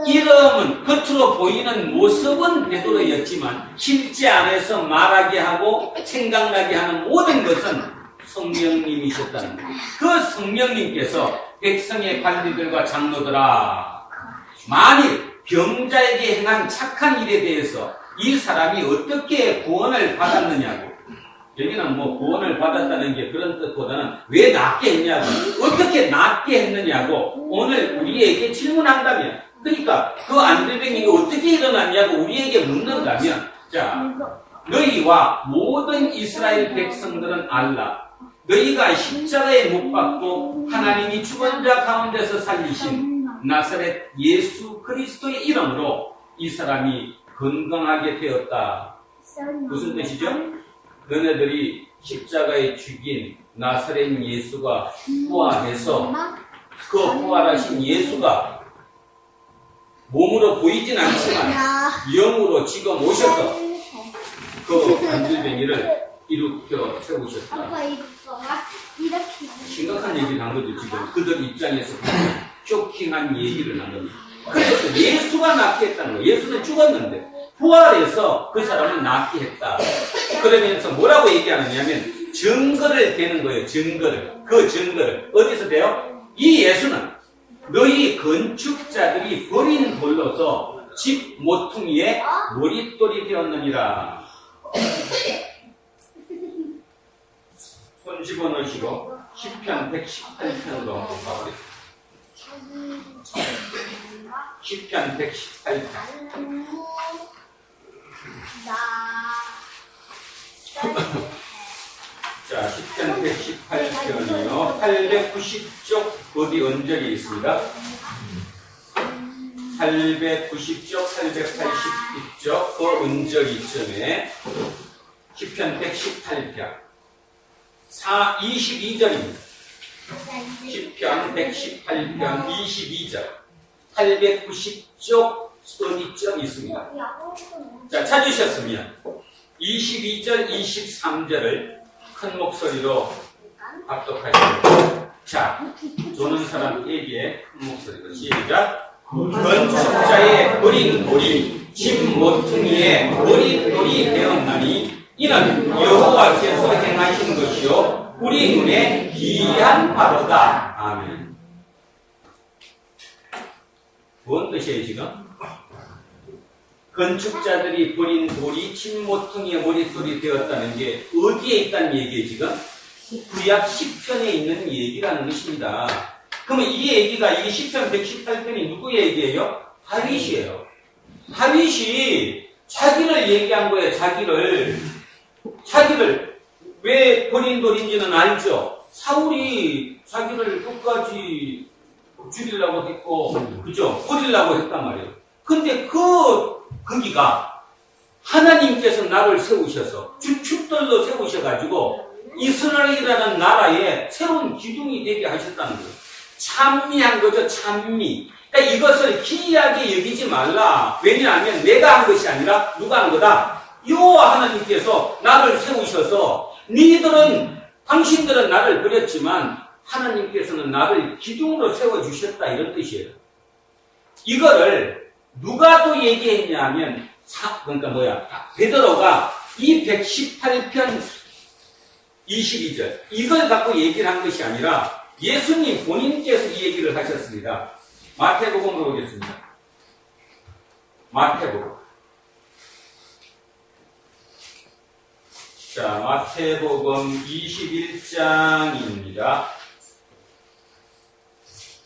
이름은 겉으로 보이는 모습은 베드로였지만 실제 안에서 말하게 하고 생각나게 하는 모든 것은 성령님이셨다는 거예요. 그 성령님께서 백성의 관리들과 장로들아, 만일 병자에게 행한 착한 일에 대해서 이 사람이 어떻게 구원을 받았느냐고, 여기는 뭐 구원을 받았다는 게 그런 뜻보다는 왜 낫게 했냐고, 어떻게 낫게 했느냐고 오늘 우리에게 질문한다면, 그러니까 그 안대병이가 어떻게 일어났냐고 우리에게 묻는다면, 자, 너희와 모든 이스라엘 백성들은 알라. 너희가 십자가에 못 박고 하나님이 죽은 자 가운데서 살리신 나사렛 예수 그리스도의 이름으로 이 사람이 건강하게 되었다. 무슨 뜻이죠? 너네들이 십자가에 죽인 나사렛 예수가 부활해서 그 부활하신 예수가 몸으로 보이진 않지만 영으로 지금 오셔서 그 안질뱅이를 일으켜 세우셨다. 심각한 얘기를 한 거죠. 지금 그들 입장에서 쇼킹한 얘기를 한 겁니다. 그래서 예수가 낫게 했다는 거예요. 예수는 죽었는데 부활해서 그 사람은 낫게 했다. 그러면서 뭐라고 얘기하느냐면 증거를 대는 거예요. 증거를. 그 증거를 어디서 대요? 이 예수는 너희 건축자들이 버린 돌로서 집 모퉁이에 머릿돌이 되었느니라. 손 집어넣으시고 10편 118편으로 한번 가보겠습니다. 10편 118편. 자, 10편 118편이요. 890쪽 어디 언저리 있습니다. 890쪽, 880쪽 그 언저리쯤에 10편 118편 22절입니다. 10편 118편 22절 890쪽 어디쯤 있습니다. 자, 찾으셨으면 22절, 23절을 큰 목소리로 합독하시고, 자, 조는 사람에게 큰 목소리로 시작. 건축자의 버린 돌이 집 모퉁이에 머릿돌이 되었나니 이는 여호와께서 행하신 것이요 우리 눈에 기이한 바로다. 아멘. 뭔 뜻이에요 지금? 건축자들이 버린 돌이 진모퉁이의 머릿돌이 되었다는 게 어디에 있다는 얘기예요 지금? 구약 10편에 있는 얘기라는 것입니다. 그러면 이 얘기가 이 10편 118편이 누구의 얘기예요? 다윗이에요. 다윗이 자기를 얘기한 거예요. 자기를 왜 버린 돌인지는 알죠. 사울이 자기를 끝까지 죽이려고 했고, 그죠? 버리려고 했단 말이에요. 근데 거기가 하나님께서 나를 세우셔서 주축들로 세우셔가지고 이스라엘이라는 나라에 새로운 기둥이 되게 하셨다는 거예요. 찬미한 거죠, 찬미. 그러니까 이것을 기이하게 여기지 말라. 왜냐하면 내가 한 것이 아니라 누가 한 거다? 여호와 하나님께서 나를 세우셔서 당신들은 나를 버렸지만 하나님께서는 나를 기둥으로 세워주셨다 이런 뜻이에요. 이거를 누가 또 얘기했냐면 베드로가 이 118편 22절 이걸 갖고 얘기를 한 것이 아니라 예수님 본인께서 이 얘기를 하셨습니다. 마태복음으로 보겠습니다. 마태복음. 자, 마태복음 21장입니다.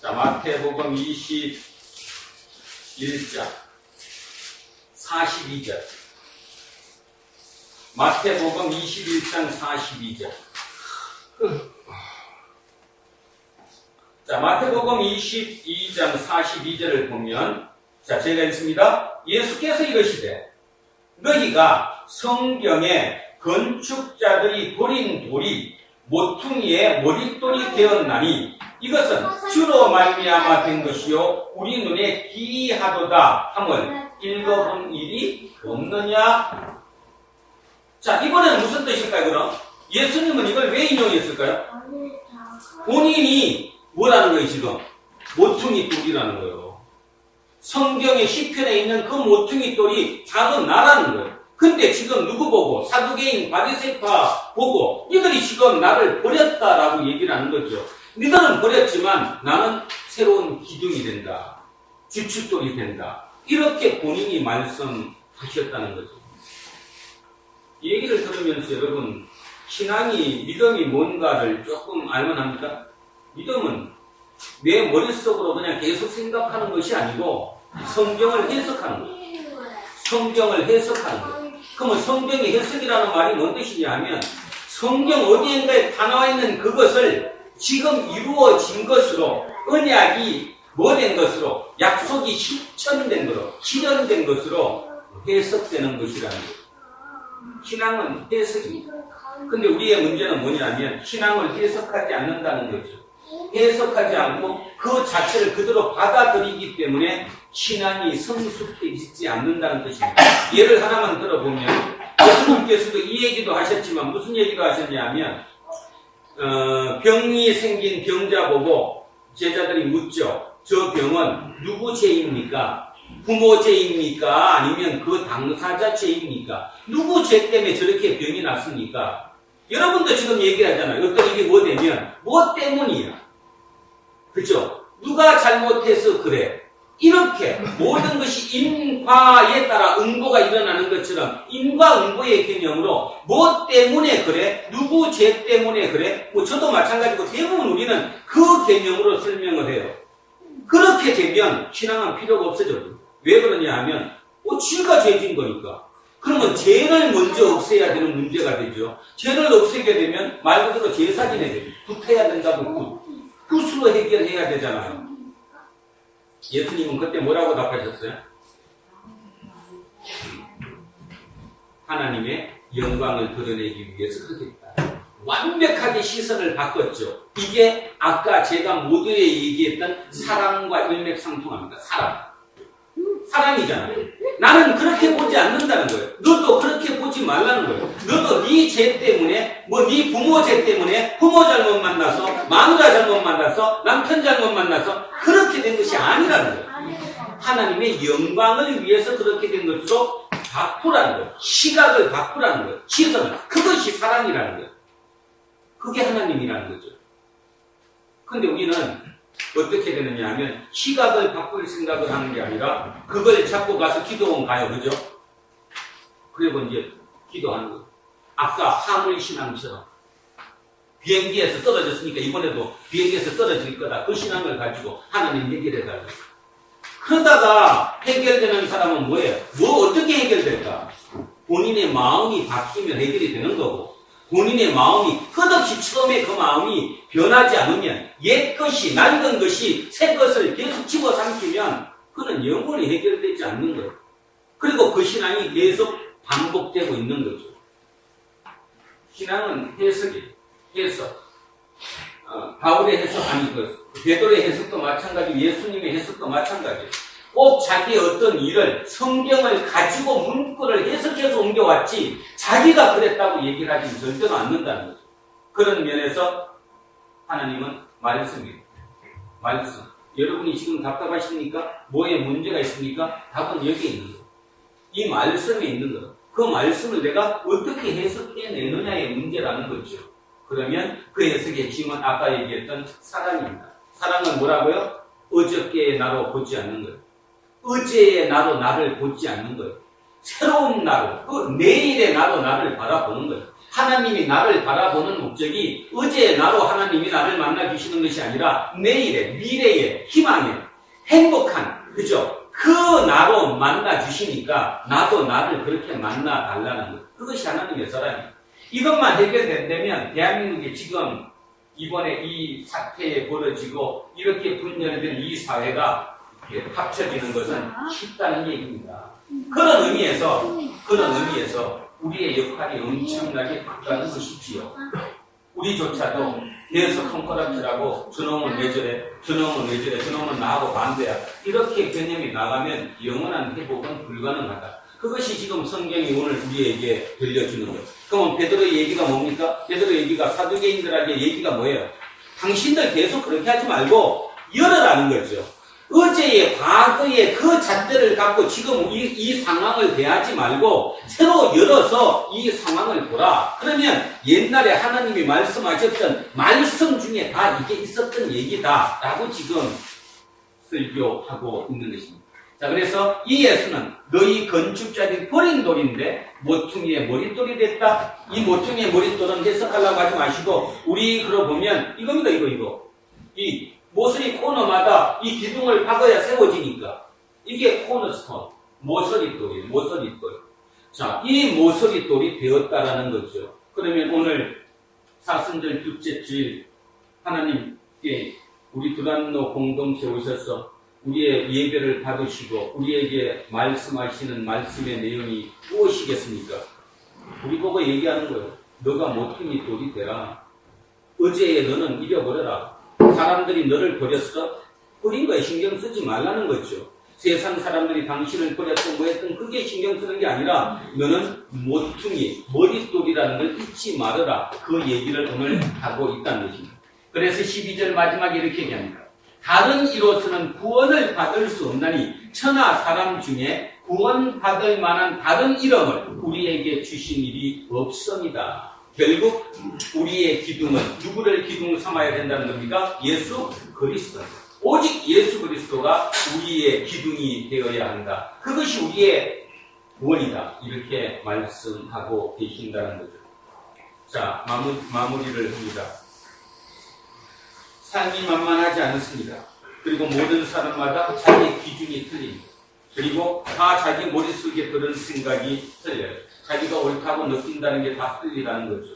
자, 마태복음 21장 42절. 마태복음 21장 42절. 자, 마태복음 22장 42절을 보면, 자, 제가 읽습니다. 예수께서 이러시되, 너희가 성경에 건축자들이 버린 돌이 모퉁이의 머릿돌이 되었나니, 이것은 주로 말미암아 된 것이요 우리 눈에 기이하도다 함을 읽어본 일이 없느냐? 자, 이번에는 무슨 뜻일까요? 그럼 예수님은 이걸 왜 인용했을까요? 본인이 뭐라는 거예요 지금? 모퉁이 돌이라는 거예요. 성경의 시편에 있는 그 모퉁이 돌이 바로 나라는 거예요. 근데 지금 누구 보고? 사두개인 바리새파 보고 니들이 지금 나를 버렸다라고 얘기를 하는 거죠. 니들은 버렸지만 나는 새로운 기둥이 된다. 주춧돌이 된다. 이렇게 본인이 말씀하셨다는 거죠. 이 얘기를 들으면서 여러분 신앙이 믿음이 뭔가를 조금 알만 합니까? 믿음은 내 머릿속으로 그냥 계속 생각하는 것이 아니고 성경을 해석하는 거예요. 성경을 해석하는 거예요. 그러면 성경의 해석이라는 말이 뭔 뜻이냐 하면 성경 어디엔가에 다 나와 있는 그것을 지금 이루어진 것으로 언약이 뭐된 것으로 약속이 실천된 것으로 실현된 것으로 해석되는 것이라는 거예요. 신앙은 해석입니다. 근데 우리의 문제는 뭐냐면 신앙을 해석하지 않는다는 거죠. 해석하지 않고 그 자체를 그대로 받아들이기 때문에 신앙이 성숙해지지 않는다는 뜻입니다. 예를 하나만 들어보면 예수님께서도 이 얘기도 하셨지만 무슨 얘기도 하셨냐면 병이 생긴 병자 보고 제자들이 묻죠. 저 병은 누구 죄입니까? 부모 죄입니까? 아니면 그 당사자 죄입니까? 누구 죄 때문에 저렇게 병이 났습니까? 여러분도 지금 얘기하잖아요. 어떤 일이 뭐 되면 뭐 때문이야? 그죠? 누가 잘못해서 그래? 이렇게 모든 것이 인과에 따라 응보가 일어나는 것처럼 인과 응보의 개념으로 뭐 때문에 그래? 누구 죄 때문에 그래? 뭐 저도 마찬가지고 대부분 우리는 그 개념으로 설명을 해요. 그렇게 되면 신앙은 필요가 없어져요. 왜 그러냐 하면 죄가 죄진 거니까. 그러면 죄를 먼저 없애야 되는 문제가 되죠. 죄를 없애게 되면 말 그대로 제사지내야 돼요. 굿해야 된다고 굿으로 해결해야 되잖아요. 예수님은 그때 뭐라고 답하셨어요? 하나님의 영광을 드러내기 위해서 그렇게 했다. 완벽하게 시선을 바꿨죠. 이게 아까 제가 모두에 얘기했던 사랑과 일맥상통합니다. 사랑이잖아요. 나는 그렇게 보지 않는다는 거예요. 너도 그렇게 보지 말라는 거예요. 너도 네 죄 때문에 네 부모 죄 때문에 부모 잘못 만나서 마누라 잘못 만나서 남편 잘못 만나서 그렇게 된 것이 아니라는 거예요. 하나님의 영광을 위해서 그렇게 된 것으로 바꾸라는 거예요. 시각을 바꾸라는 거예요. 시선을. 그것이 사랑이라는 거예요. 그게 하나님이라는 거죠. 근데 우리는 어떻게 되느냐 하면 시각을 바꿀 생각을 하는 게 아니라 그걸 잡고 가서 기도원 가요. 그죠? 그리고 이제 기도하는 거예요. 아까 화물신앙처럼 비행기에서 떨어졌으니까 이번에도 비행기에서 떨어질 거다. 그 신앙을 가지고 하나님 해결해달라고. 그러다가 해결되는 사람은 뭐예요? 뭐 어떻게 해결될까? 본인의 마음이 바뀌면 해결이 되는 거고 본인의 마음이 끝없이 처음에 그 마음이 변하지 않으면 옛 것이 낡은 것이 새 것을 계속 집어삼키면 그는 영원히 해결되지 않는 거예요. 그리고 그 신앙이 계속 반복되고 있는 거죠. 신앙은 해석이에요. 해석. 바울의 해석 아니고 베드로의 해석도 마찬가지, 예수님의 해석도 마찬가지예요. 꼭 자기의 어떤 일을 성경을 가지고 문구를 해석해서 옮겨왔지 자기가 그랬다고 얘기를 하지는 절대로 않는다는 거죠. 그런 면에서 하나님은 말씀이에요. 말씀. 여러분이 지금 답답하십니까? 뭐에 문제가 있습니까? 답은 여기에 있는 거예요. 이 말씀에 있는 거예요. 그 말씀을 내가 어떻게 해석해내느냐의 문제라는 거죠. 그러면 그 해석의 핵심은 아까 얘기했던 사랑입니다. 사랑은 뭐라고요? 어저께의 나로 보지 않는 거예요. 어제의 나로 나를 보지 않는 거예요. 새로운 나로, 그 내일의 나로 나를 바라보는 거예요. 하나님이 나를 바라보는 목적이 어제의 나로 하나님이 나를 만나주시는 것이 아니라 내일의, 미래의, 희망의, 행복한, 그죠? 그 나로 만나주시니까 나도 나를 그렇게 만나달라는 거예요. 그것이 하나님의 사랑이에요. 이것만 해결된다면 대한민국이 지금 이번에 이 사태에 벌어지고 이렇게 분열된 이 사회가 합쳐지는 것은 쉽다는 얘기입니다. 그런 의미에서 우리의 역할이 엄청나게 크다는 것이지요. 우리조차도 계속 손가락질하고 저놈은 왜 저래, 저놈은 왜 저래, 저놈은 나하고 반대야. 이렇게 개념이 나가면 영원한 회복은 불가능하다. 그것이 지금 성경이 오늘 우리에게 들려주는 거예요. 그럼 베드로의 얘기가 뭡니까? 베드로의 얘기가 사두개인들에게 얘기가 뭐예요? 당신들 계속 그렇게 하지 말고 열어라는 거죠. 어제의 과거의 그 잣대를 갖고 지금 이 상황을 대하지 말고 새로 열어서 이 상황을 보라. 그러면 옛날에 하나님이 말씀하셨던 말씀 중에 다 이게 있었던 얘기다 라고 지금 설교하고 있는 것입니다. 자, 그래서 이 예수는 너희 건축자들이 버린 돌인데 모퉁이의 머릿돌이 됐다. 이 모퉁이의 머릿돌은 해석하려고 하지 마시고 우리 그러 보면 이겁니다. 이거 이 모서리 코너마다 이 기둥을 박아야 세워지니까 이게 코너스톤, 모서리돌이에요. 모서리돌. 자, 이 모서리돌이 되었다라는 거죠. 그러면 오늘 사순절 둘째 주일 하나님께 우리 두란노 공동체 오셔서 우리의 예배를 받으시고 우리에게 말씀하시는 말씀의 내용이 무엇이겠습니까? 우리 보고 얘기하는 거예요. 너가 모퉁이 돌이 되라. 어제의 너는 잊어버려라. 사람들이 너를 버렸어? 버린 거에 신경 쓰지 말라는 거죠. 세상 사람들이 당신을 버렸던 뭐 했던 그게 신경 쓰는 게 아니라 너는 모퉁이, 머릿돌이라는 걸 잊지 말아라. 그 얘기를 오늘 하고 있다는 것입니다. 그래서 12절 마지막에 이렇게 얘기합니다. 다른 이로서는 구원을 받을 수 없나니 천하 사람 중에 구원받을 만한 다른 이름을 우리에게 주신 일이 없습니다. 결국 우리의 기둥은 누구를 기둥 삼아야 된다는 겁니까? 예수 그리스도. 오직 예수 그리스도가 우리의 기둥이 되어야 한다. 그것이 우리의 구원이다. 이렇게 말씀하고 계신다는 거죠. 자, 마무리를 합니다. 삶이 만만하지 않습니다. 그리고 모든 사람마다 자기의 기준이 틀립니다. 그리고 다 자기 머릿속에 들은 생각이 틀려요. 자기가 옳다고 느낀다는 게 다 틀리다는 거죠.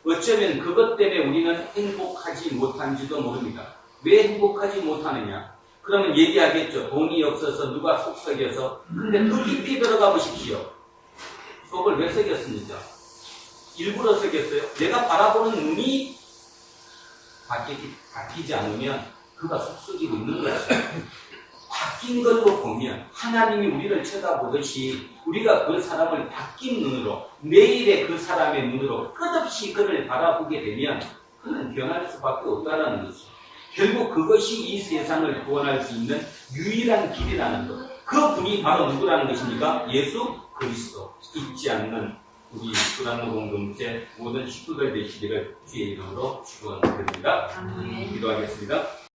어쩌면 그것 때문에 우리는 행복하지 못한지도 모릅니다. 왜 행복하지 못하느냐? 그러면 얘기하겠죠. 돈이 없어서 누가 속 썩여서. 근데 더 깊이 들어가 보십시오. 속을 왜 썩였습니까? 일부러 썩였어요. 내가 바라보는 눈이 바뀌지 않으면 그가 속썩이고 있는 것이죠. 바뀐 걸로 보면 하나님이 우리를 쳐다보듯이 우리가 그 사람을 바뀐 눈으로 내일의 그 사람의 눈으로 끝없이 그를 바라보게 되면 그는 변할 수밖에 없다는 것이죠. 결국 그것이 이 세상을 구원할 수 있는 유일한 길이라는 것. 그 분이 바로 누구라는 것입니까? 예수 그리스도. 잊지 않는 우리 불안노 공동체 모든 식구들 되시기를 주의 이름으로 축원드립니다. 기도하겠습니다.